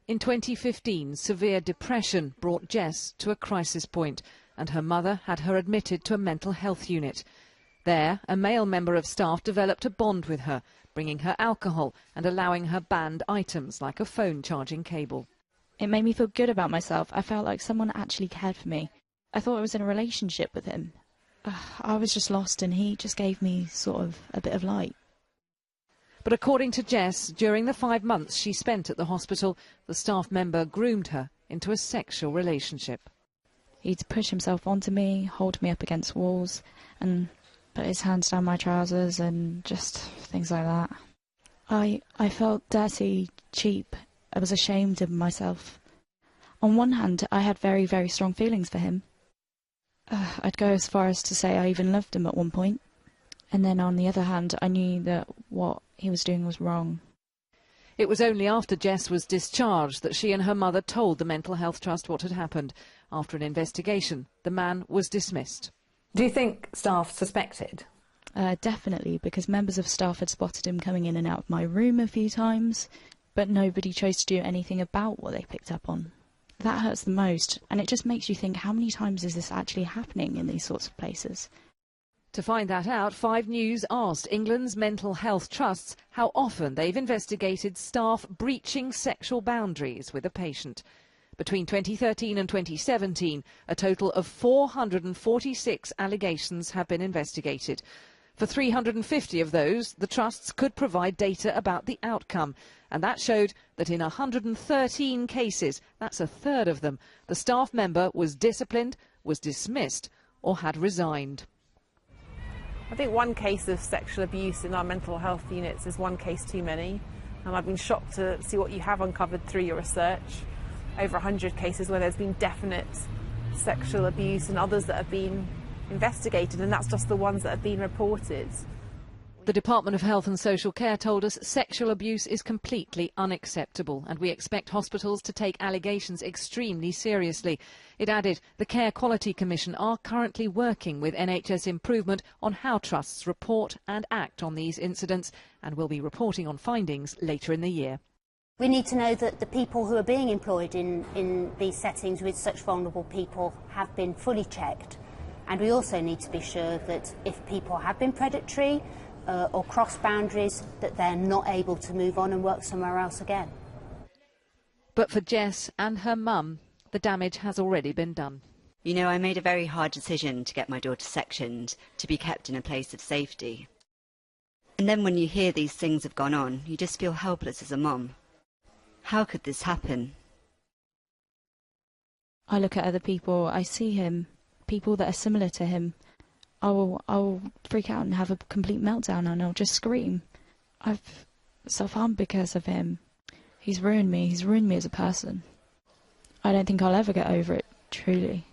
In 2015, severe depression brought Jess to a crisis point, and her mother had her admitted to a mental health unit. There, a male member of staff developed a bond with her, bringing her alcohol and allowing her banned items like a phone charging cable. It made me feel good about myself. I felt like someone actually cared for me. I thought I was in a relationship with him. I was just lost, and he just gave me sort of a bit of light. But according to Jess, during the 5 months she spent at the hospital, the staff member groomed her into a sexual relationship. He'd push himself onto me, hold me up against walls, and put his hands down my trousers and just things like that. I felt dirty, cheap. I was ashamed of myself. On one hand, I had very, very strong feelings for him. I'd go as far as to say I even loved him at one point. And then on the other hand, I knew that what he was doing was wrong. It was only after Jess was discharged that she and her mother told the Mental Health Trust what had happened. After an investigation, the man was dismissed. Do you think staff suspected? Definitely, because members of staff had spotted him coming in and out of my room a few times, but nobody chose to do anything about what they picked up on. That hurts the most, and it just makes you think, how many times is this actually happening in these sorts of places? To find that out, 5 News asked England's mental health trusts how often they've investigated staff breaching sexual boundaries with a patient. Between 2013 and 2017, a total of 446 allegations have been investigated. For 350 of those, the trusts could provide data about the outcome, and that showed that in 113 cases, that's a third of them, the staff member was disciplined, was dismissed, or had resigned. I think one case of sexual abuse in our mental health units is one case too many, and I've been shocked to see what you have uncovered through your research. Over 100 cases where there's been definite sexual abuse and others that have been investigated, and that's just the ones that have been reported. The Department of Health and Social Care told us sexual abuse is completely unacceptable, and we expect hospitals to take allegations extremely seriously. It added the Care Quality Commission are currently working with NHS Improvement on how trusts report and act on these incidents, and will be reporting on findings later in the year. We need to know that the people who are being employed in these settings with such vulnerable people have been fully checked. And we also need to be sure that if people have been predatory or crossed boundaries, that they're not able to move on and work somewhere else again. But for Jess and her mum, the damage has already been done. You know, I made a very hard decision to get my daughter sectioned, to be kept in a place of safety. And then when you hear these things have gone on, you just feel helpless as a mum. How could this happen? I look at other people, I see him, people that are similar to him. I'll freak out and have a complete meltdown, and I'll just scream. I've self-harmed because of him. He's ruined me as a person. I don't think I'll ever get over it, truly.